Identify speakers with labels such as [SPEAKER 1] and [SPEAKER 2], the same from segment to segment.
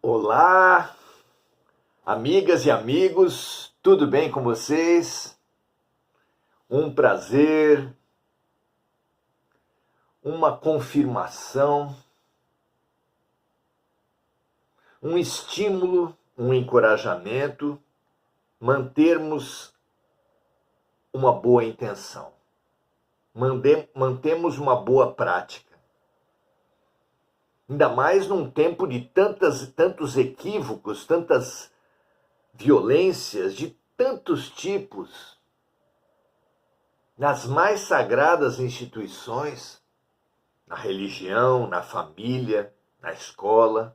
[SPEAKER 1] Olá, amigas e amigos, tudo bem com vocês? Um prazer, uma confirmação, um estímulo, um encorajamento, mantermos uma boa intenção, mantemos uma boa prática. Ainda mais num tempo de tantos equívocos, tantas violências de tantos tipos, nas mais sagradas instituições, na religião, na família, na escola.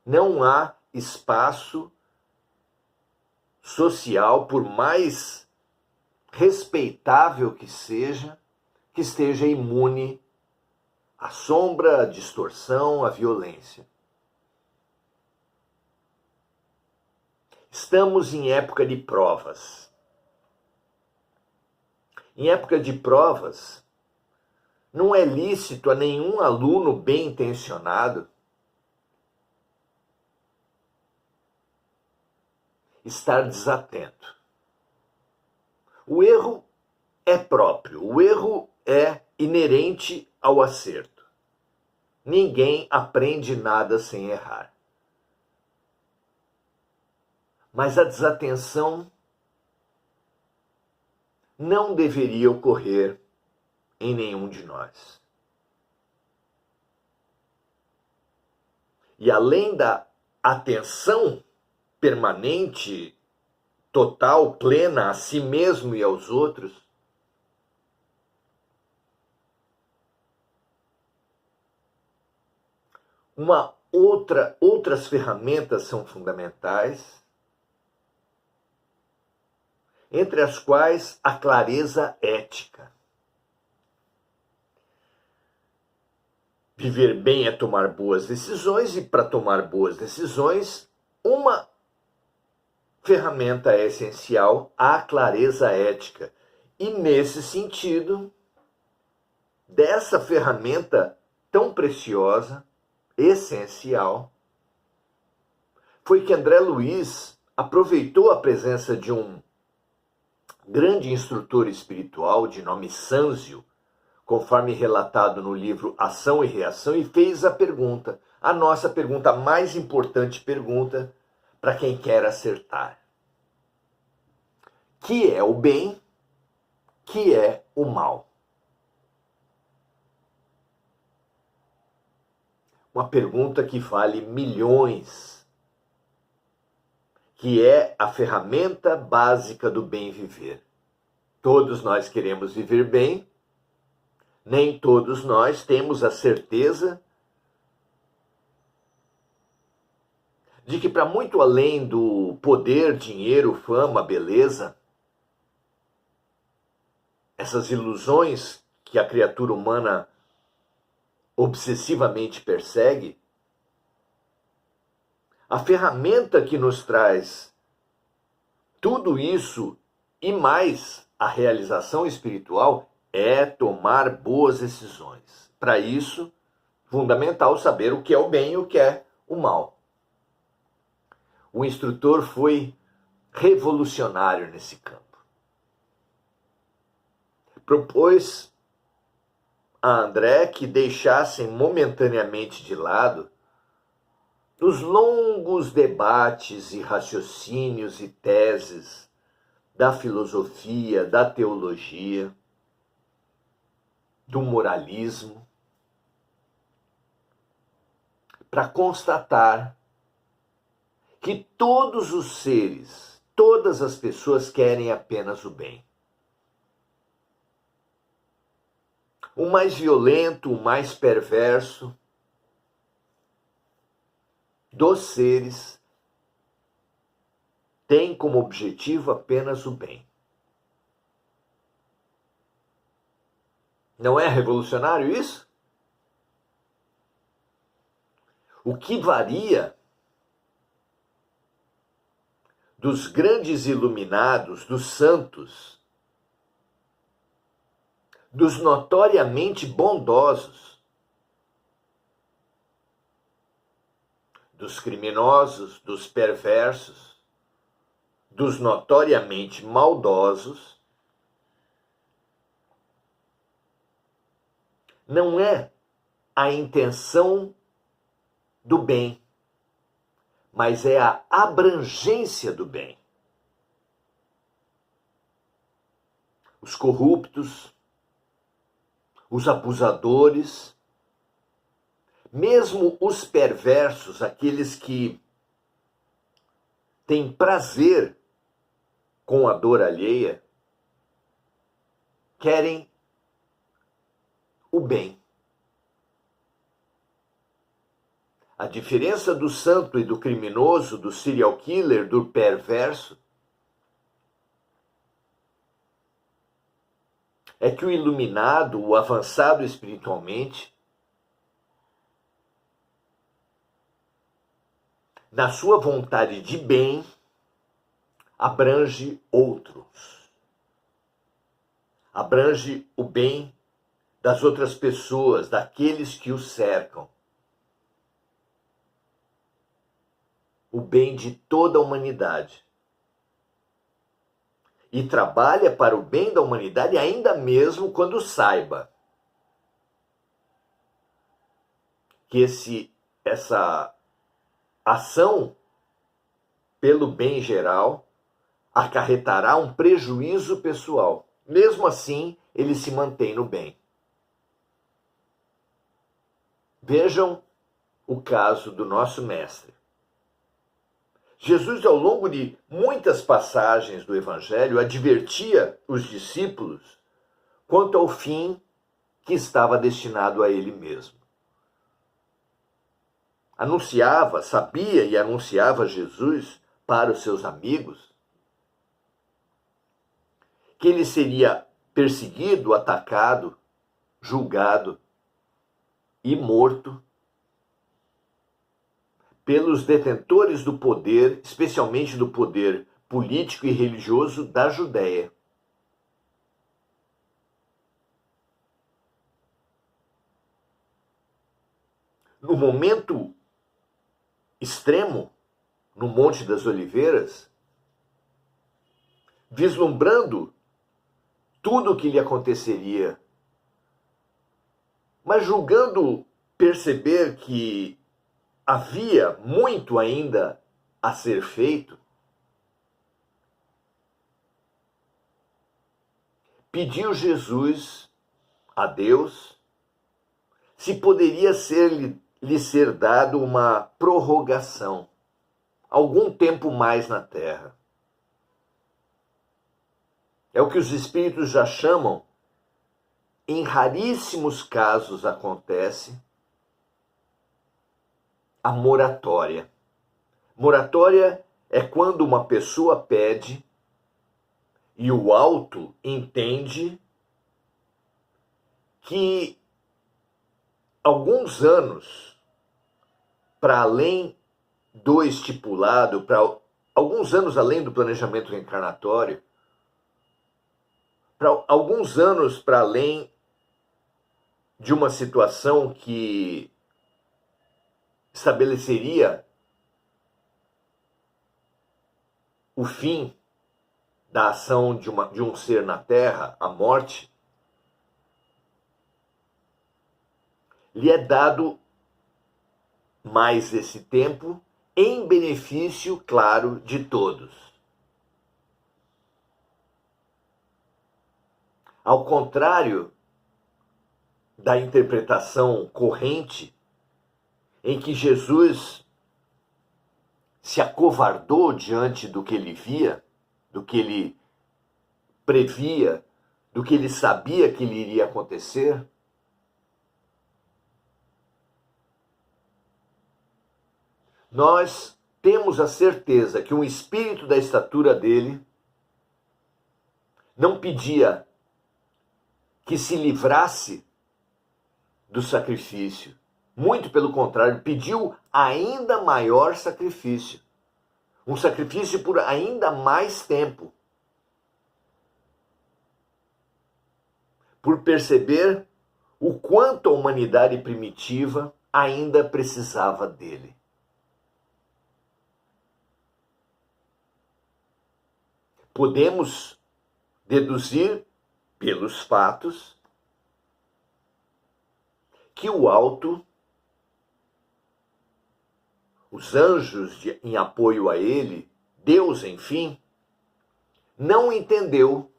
[SPEAKER 1] Não há espaço social, por mais respeitável que esteja imune à sombra, à distorção, à violência. Estamos em época de provas. Em época de provas, não é lícito a nenhum aluno bem intencionado estar desatento. O erro é próprio, o erro é inerente ao acerto. Ninguém aprende nada sem errar. Mas a desatenção não deveria ocorrer em nenhum de nós. E além da atenção permanente, total, plena a si mesmo e aos outros, outras ferramentas são fundamentais, entre as quais a clareza ética. Viver bem é tomar boas decisões, e para tomar boas decisões, uma ferramenta é essencial, a clareza ética. E nesse sentido, dessa ferramenta tão preciosa, essencial, foi que André Luiz aproveitou a presença de um grande instrutor espiritual de nome Sânzio, conforme relatado no livro Ação e Reação, e fez a nossa pergunta, a mais importante pergunta para quem quer acertar. Que é o bem, que é o mal? Uma pergunta que vale milhões, que é a ferramenta básica do bem viver. Todos nós queremos viver bem, nem todos nós temos a certeza de que, para muito além do poder, dinheiro, fama, beleza, essas ilusões que a criatura humana obsessivamente persegue, a ferramenta que nos traz tudo isso e mais a realização espiritual é tomar boas decisões. Para isso, fundamental saber o que é o bem e o que é o mal. O instrutor foi revolucionário nesse campo. Propôs a André que deixassem momentaneamente de lado os longos debates e raciocínios e teses da filosofia, da teologia, do moralismo, para constatar que todos os seres, todas as pessoas querem apenas o bem. O mais violento, o mais perverso dos seres tem como objetivo apenas o bem. Não é revolucionário isso? O que varia dos grandes iluminados, dos santos, dos notoriamente bondosos, dos criminosos, dos perversos, dos notoriamente maldosos, não é a intenção do bem, mas é a abrangência do bem. Os corruptos, os abusadores, mesmo os perversos, aqueles que têm prazer com a dor alheia, querem o bem. A diferença do santo e do criminoso, do serial killer, do perverso, é que o iluminado, o avançado espiritualmente, na sua vontade de bem, abrange outros. Abrange o bem das outras pessoas, daqueles que o cercam. O bem de toda a humanidade. E trabalha para o bem da humanidade ainda mesmo quando saiba que essa ação pelo bem geral acarretará um prejuízo pessoal. Mesmo assim, ele se mantém no bem. Vejam o caso do nosso mestre. Jesus, ao longo de muitas passagens do Evangelho, advertia os discípulos quanto ao fim que estava destinado a ele mesmo. Sabia e anunciava Jesus para os seus amigos que ele seria perseguido, atacado, julgado e morto pelos detentores do poder, especialmente do poder político e religioso da Judéia. No momento extremo, no Monte das Oliveiras, vislumbrando tudo o que lhe aconteceria, mas julgando perceber que havia muito ainda a ser feito, pediu Jesus a Deus se poderia lhe ser dado uma prorrogação, algum tempo mais na terra. É o que os espíritos já chamam, em raríssimos casos acontece, a moratória. Moratória é quando uma pessoa pede e o alto entende que alguns anos para além do estipulado, para alguns anos além do planejamento reencarnatório, para alguns anos para além de uma situação que estabeleceria o fim da ação de um ser na Terra, a morte, lhe é dado mais esse tempo em benefício, claro, de todos. Ao contrário da interpretação corrente, em que Jesus se acovardou diante do que ele via, do que ele previa, do que ele sabia que lhe iria acontecer, nós temos a certeza que um espírito da estatura dele não pedia que se livrasse do sacrifício. Muito pelo contrário, pediu ainda maior sacrifício. Um sacrifício por ainda mais tempo. Por perceber o quanto a humanidade primitiva ainda precisava dele. podemos deduzir pelos fatos que o alto, os anjos em apoio a ele, Deus, enfim, não entendeu,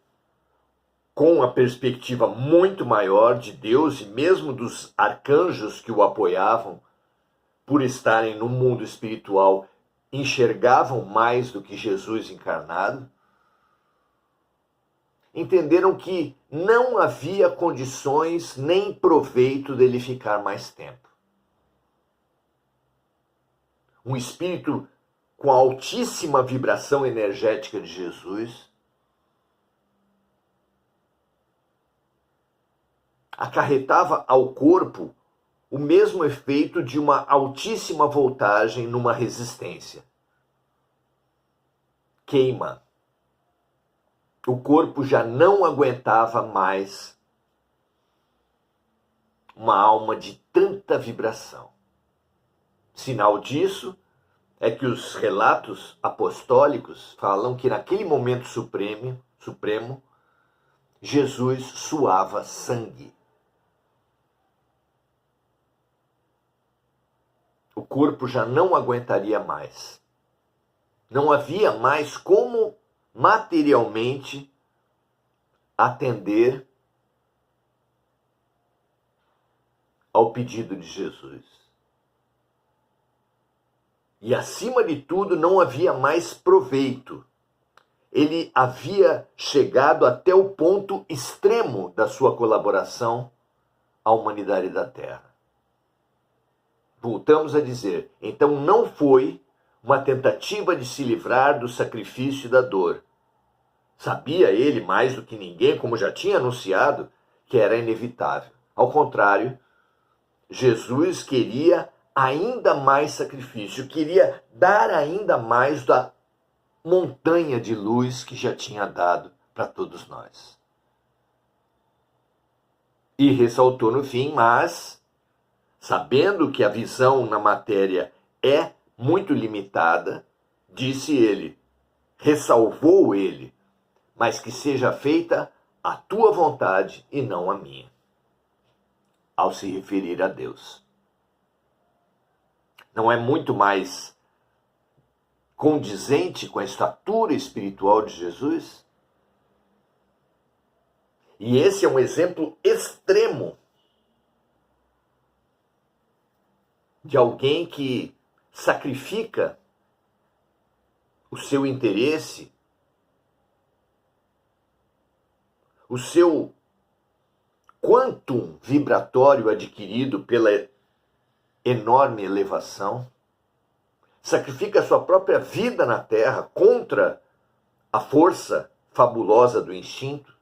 [SPEAKER 1] com a perspectiva muito maior de Deus e mesmo dos arcanjos que o apoiavam, por estarem no mundo espiritual, enxergavam mais do que Jesus encarnado, entenderam que não havia condições nem proveito dele ficar mais tempo. Um espírito com a altíssima vibração energética de Jesus acarretava ao corpo o mesmo efeito de uma altíssima voltagem numa resistência. Queima. O corpo já não aguentava mais uma alma de tanta vibração. Sinal disso é que os relatos apostólicos falam que naquele momento supremo, Jesus suava sangue. O corpo já não aguentaria mais. Não havia mais como materialmente atender ao pedido de Jesus. E acima de tudo, não havia mais proveito. Ele havia chegado até o ponto extremo da sua colaboração à humanidade da Terra. Voltamos a dizer, então não foi uma tentativa de se livrar do sacrifício e da dor. Sabia ele, mais do que ninguém, como já tinha anunciado, que era inevitável. Ao contrário, Jesus queria ainda mais sacrifício, queria dar ainda mais da montanha de luz que já tinha dado para todos nós. E ressaltou no fim, mas, sabendo que a visão na matéria é muito limitada, disse ele, ressalvou ele, mas que seja feita a tua vontade e não a minha, ao se referir a Deus. Não é muito mais condizente com a estatura espiritual de Jesus? E esse é um exemplo extremo de alguém que sacrifica o seu interesse, o seu quantum vibratório adquirido pela enorme elevação, sacrifica a sua própria vida na Terra contra a força fabulosa do instinto,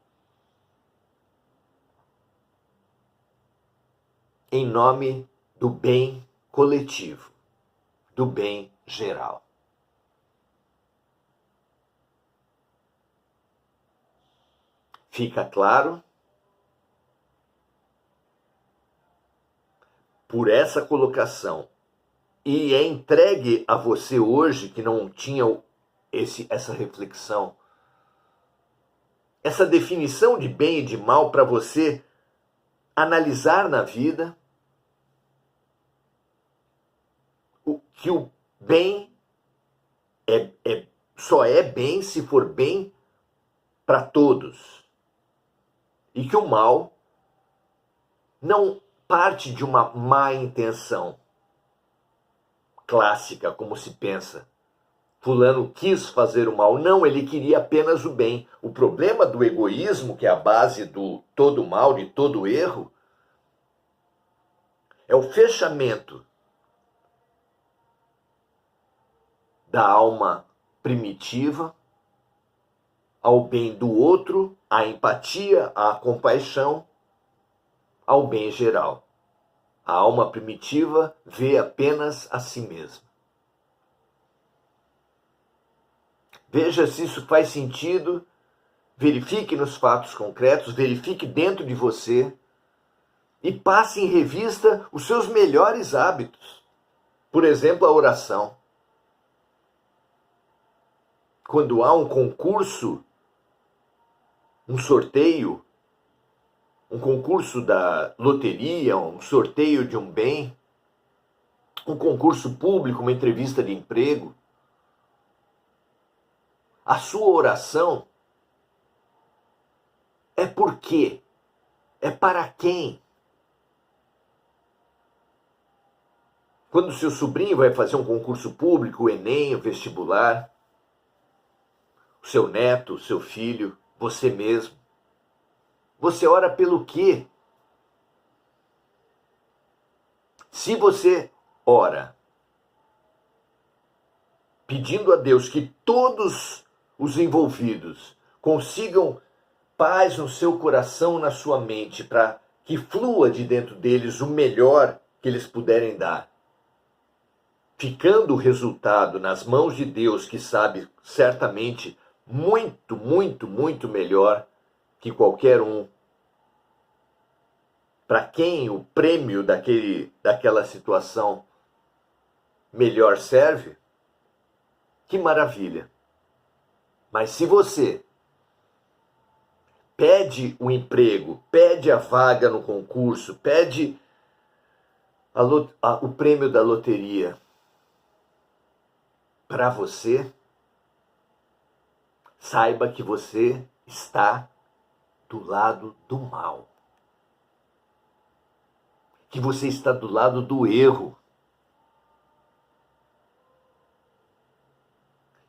[SPEAKER 1] em nome do bem coletivo, do bem geral. Fica claro? Por essa colocação, e é entregue a você hoje que não tinha essa reflexão, essa definição de bem e de mal para você analisar na vida, que o bem só é bem se for bem para todos. E que o mal não parte de uma má intenção clássica, como se pensa. Fulano quis fazer o mal. Não, ele queria apenas o bem. O problema do egoísmo, que é a base do todo mal, de todo erro, é o fechamento da alma primitiva ao bem do outro, à empatia, à compaixão, ao bem geral. A alma primitiva vê apenas a si mesma. Veja se isso faz sentido, verifique nos fatos concretos, verifique dentro de você e passe em revista os seus melhores hábitos. Por exemplo, a oração. quando há um concurso, um sorteio, um concurso da loteria, um sorteio de um bem, um concurso público, uma entrevista de emprego, a sua oração é por quê? É para quem? Quando o seu sobrinho vai fazer um concurso público, o Enem, o vestibular, o seu neto, o seu filho, você mesmo, você ora pelo quê? Se você ora pedindo a Deus que todos os envolvidos consigam paz no seu coração, na sua mente, para que flua de dentro deles o melhor que eles puderem dar, ficando o resultado nas mãos de Deus, que sabe certamente muito, muito, muito melhor que qualquer um, para quem o prêmio daquela situação melhor serve, que maravilha. Mas se você pede o emprego, pede a vaga no concurso, pede o prêmio da loteria para você, saiba que você está do lado do mal. Que você está do lado do erro.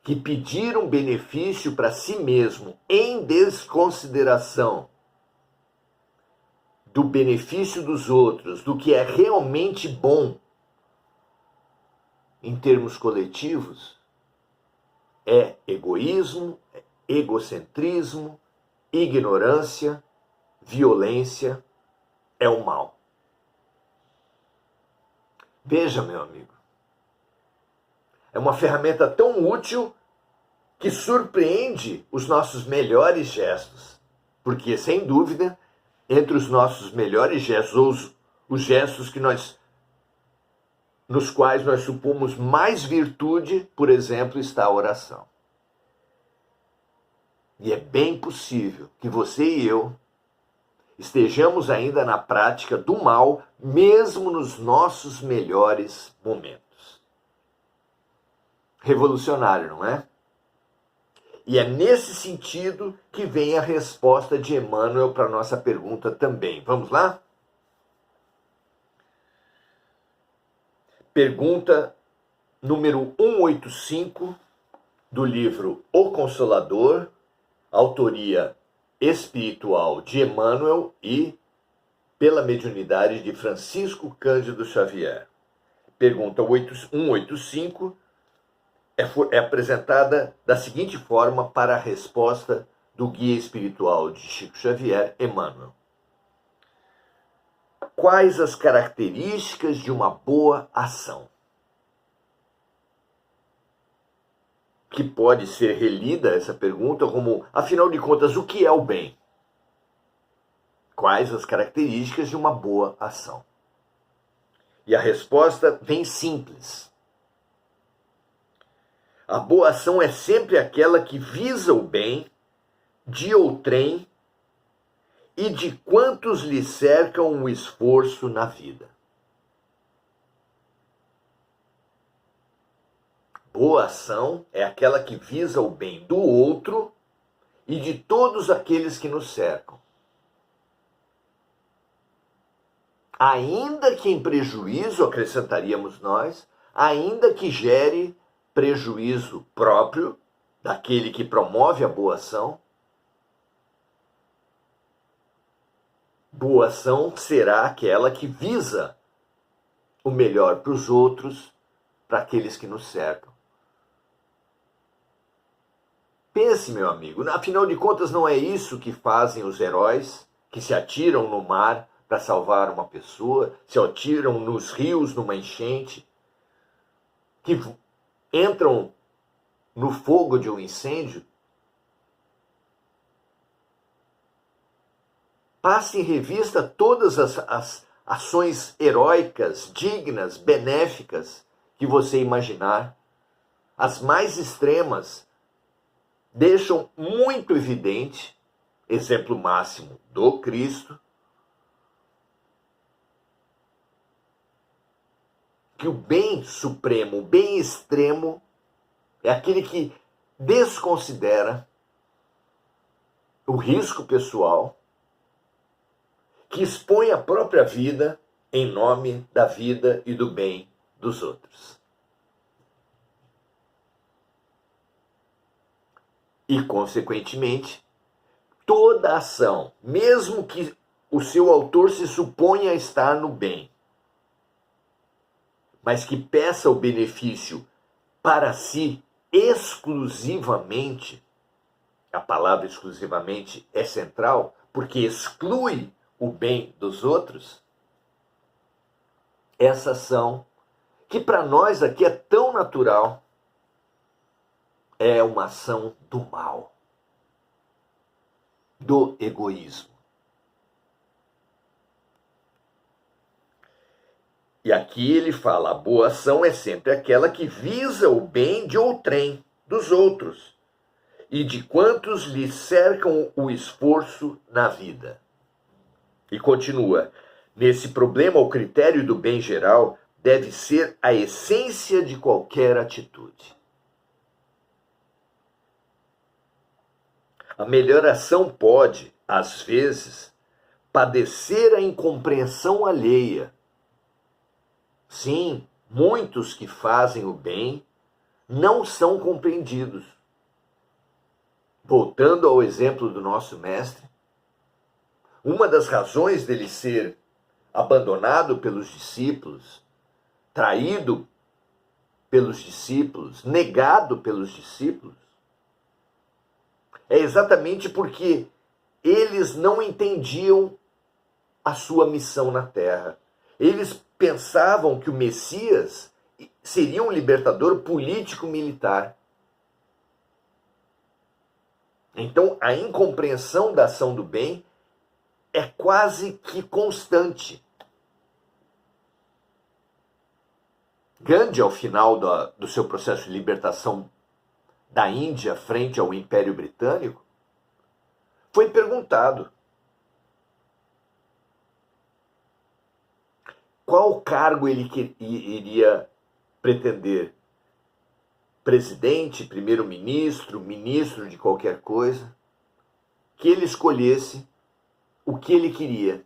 [SPEAKER 1] Que pedir um benefício para si mesmo em desconsideração do benefício dos outros, do que é realmente bom em termos coletivos, é egoísmo, egocentrismo, ignorância, violência, é o mal. Veja, meu amigo, é uma ferramenta tão útil que surpreende os nossos melhores gestos. Porque, sem dúvida, entre os nossos melhores gestos, ou os gestos nos quais nós supomos mais virtude, por exemplo, está a oração. E é bem possível que você e eu estejamos ainda na prática do mal, mesmo nos nossos melhores momentos. Revolucionário, não é? E é nesse sentido que vem a resposta de Emmanuel para a nossa pergunta também. Vamos lá? Pergunta número 185 do livro O Consolador, autoria espiritual de Emmanuel e pela mediunidade de Francisco Cândido Xavier. Pergunta 185 é apresentada da seguinte forma para a resposta do guia espiritual de Chico Xavier, Emmanuel. Quais as características de uma boa ação? Que pode ser relida essa pergunta como, afinal de contas, o que é o bem? Quais as características de uma boa ação? E a resposta vem simples. A boa ação é sempre aquela que visa o bem de outrem e de quantos lhe cercam o esforço na vida. Boa ação é aquela que visa o bem do outro e de todos aqueles que nos cercam. Ainda que em prejuízo, acrescentaríamos nós, ainda que gere prejuízo próprio daquele que promove a boa ação, boa ação será aquela que visa o melhor para os outros, para aqueles que nos cercam. Pense, meu amigo, afinal de contas não é isso que fazem os heróis que se atiram no mar para salvar uma pessoa, se atiram nos rios numa enchente, que entram no fogo de um incêndio? Passe em revista todas as ações heróicas, dignas, benéficas que você imaginar, as mais extremas, deixam muito evidente, exemplo máximo do Cristo, que o bem supremo, o bem extremo, é aquele que desconsidera o risco pessoal, que expõe a própria vida em nome da vida e do bem dos outros. E, consequentemente, toda ação, mesmo que o seu autor se suponha estar no bem, mas que peça o benefício para si exclusivamente, a palavra exclusivamente é central, porque exclui o bem dos outros, essa ação, que para nós aqui é tão natural, é uma ação do mal, do egoísmo. E aqui ele fala, a boa ação é sempre aquela que visa o bem de outrem, dos outros, e de quantos lhe cercam o esforço na vida. E continua, nesse problema o critério do bem geral deve ser a essência de qualquer atitude. A melhor ação pode, às vezes, padecer a incompreensão alheia. Sim, muitos que fazem o bem não são compreendidos. Voltando ao exemplo do nosso mestre, uma das razões dele ser abandonado pelos discípulos, traído pelos discípulos, negado pelos discípulos, é exatamente porque eles não entendiam a sua missão na terra. Eles pensavam que o Messias seria um libertador político-militar. Então, a incompreensão da ação do bem é quase que constante. Gandhi, ao final do seu processo de libertação da Índia frente ao Império Britânico, foi perguntado qual cargo ele iria pretender. Presidente, primeiro-ministro, ministro de qualquer coisa, que ele escolhesse o que ele queria.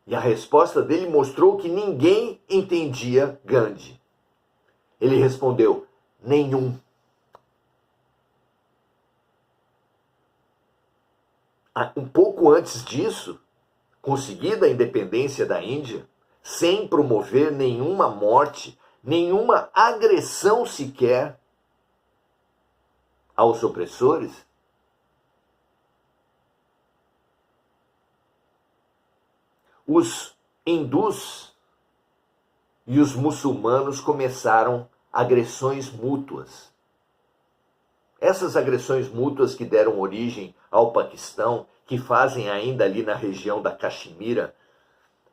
[SPEAKER 1] E a resposta dele mostrou que ninguém entendia Gandhi. Ele respondeu, nenhum. Um pouco antes disso, conseguida a independência da Índia, sem promover nenhuma morte, nenhuma agressão sequer aos opressores, os hindus e os muçulmanos começaram agressões mútuas. Essas agressões mútuas que deram origem ao Paquistão, que fazem ainda ali na região da Caxemira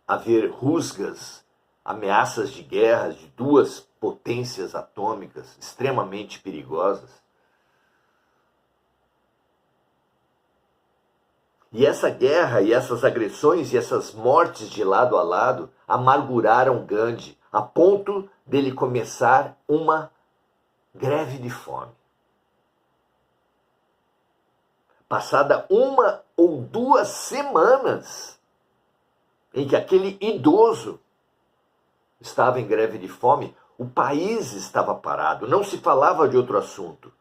[SPEAKER 1] haver rusgas, ameaças de guerra de duas potências atômicas extremamente perigosas. E essa guerra e essas agressões e essas mortes de lado a lado amarguraram Gandhi, a ponto dele começar uma greve de fome. Passada 1 ou 2 semanas em que aquele idoso estava em greve de fome, o país estava parado, não se falava de outro assunto.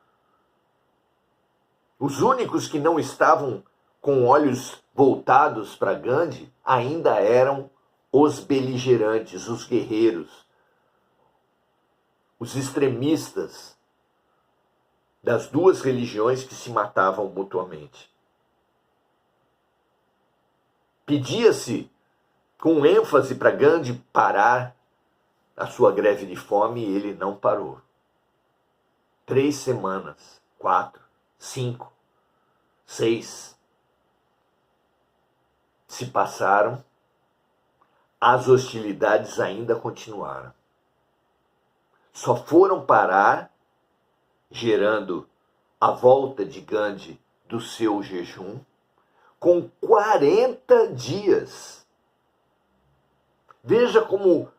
[SPEAKER 1] Os únicos que não estavam com olhos voltados para Gandhi ainda eram os beligerantes, os guerreiros, os extremistas das duas religiões que se matavam mutuamente. Pedia-se com ênfase para Gandhi parar a sua greve de fome e ele não parou. 3 semanas, 4, 5, 6 se passaram, as hostilidades ainda continuaram. Só foram parar gerando a volta de Gandhi do seu jejum, com 40 dias. Veja como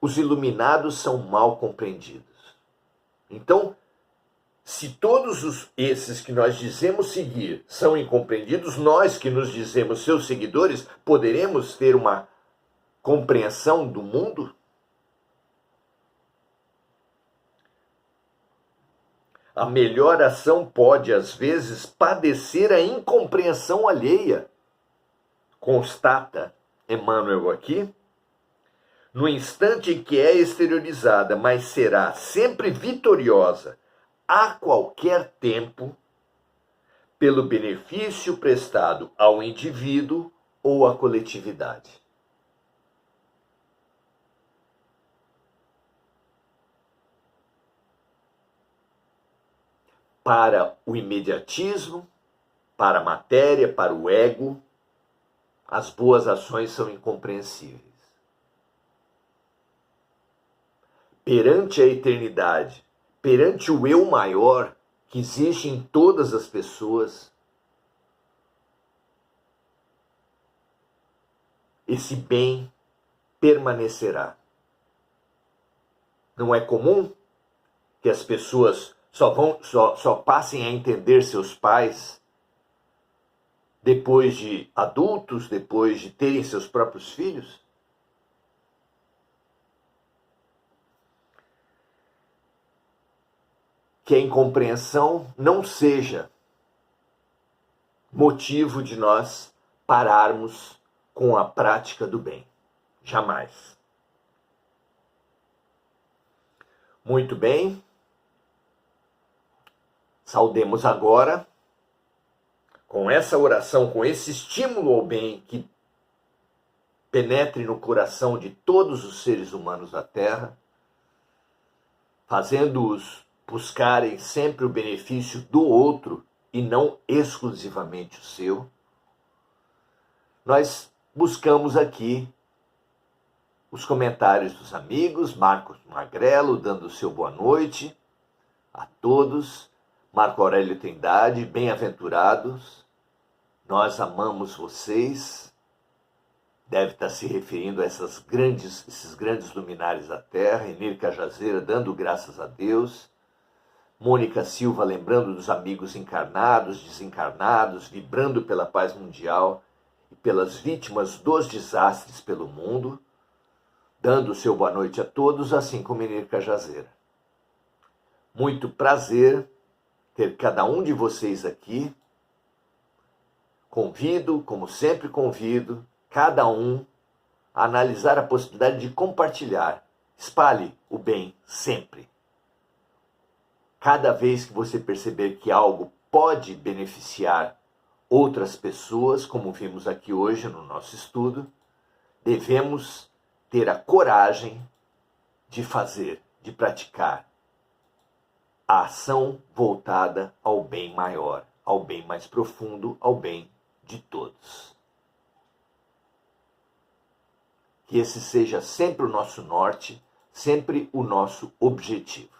[SPEAKER 1] os iluminados são mal compreendidos. Então, se todos esses que nós dizemos seguir são incompreendidos, nós que nos dizemos seus seguidores, poderemos ter uma compreensão do mundo? A melhor ação pode, às vezes, padecer a incompreensão alheia. Constata Emmanuel aqui. No instante em que é exteriorizada, mas será sempre vitoriosa a qualquer tempo, pelo benefício prestado ao indivíduo ou à coletividade. Para o imediatismo, para a matéria, para o ego, as boas ações são incompreensíveis. Perante a eternidade, perante o eu maior que existe em todas as pessoas, esse bem permanecerá. Não é comum que as pessoas só passem a entender seus pais depois de adultos, depois de terem seus próprios filhos? Que a incompreensão não seja motivo de nós pararmos com a prática do bem. Jamais. Muito bem. Saudemos agora, com essa oração, com esse estímulo ao bem que penetre no coração de todos os seres humanos da Terra, fazendo-os buscarem sempre o benefício do outro e não exclusivamente o seu. Nós buscamos aqui os comentários dos amigos, Marcos Magrelo dando o seu boa noite a todos, Marco Aurélio Trindade, bem-aventurados, nós amamos vocês, deve estar se referindo a esses grandes luminares da Terra, Enir Cajazeira dando graças a Deus, Mônica Silva lembrando dos amigos encarnados, desencarnados, vibrando pela paz mundial e pelas vítimas dos desastres pelo mundo, dando o seu boa noite a todos, assim como Enir Cajazeira. Muito prazer ter cada um de vocês aqui. Convido, como sempre convido, cada um a analisar a possibilidade de compartilhar. Espalhe o bem sempre. Cada vez que você perceber que algo pode beneficiar outras pessoas, como vimos aqui hoje no nosso estudo, devemos ter a coragem de fazer, de praticar a ação voltada ao bem maior, ao bem mais profundo, ao bem de todos. Que esse seja sempre o nosso norte, sempre o nosso objetivo.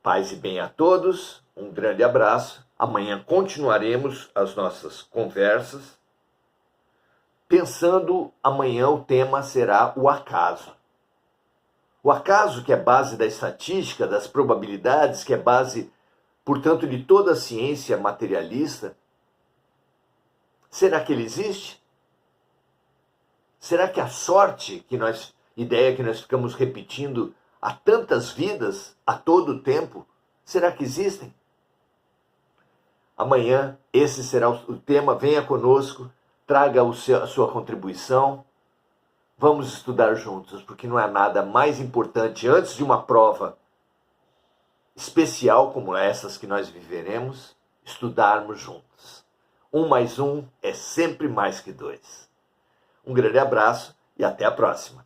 [SPEAKER 1] Paz e bem a todos, um grande abraço. Amanhã continuaremos as nossas conversas. Pensando, amanhã o tema será o acaso. O acaso, que é base da estatística, das probabilidades, que é base, portanto, de toda a ciência materialista, será que ele existe? Será que a sorte, ideia que nós ficamos repetindo há tantas vidas, a todo tempo, será que existem? Amanhã esse será o tema, venha conosco, traga a sua contribuição. Vamos estudar juntos, porque não há nada mais importante antes de uma prova especial como essas que nós viveremos, estudarmos juntos. 1 mais 1 é sempre mais que 2. Um grande abraço e até a próxima.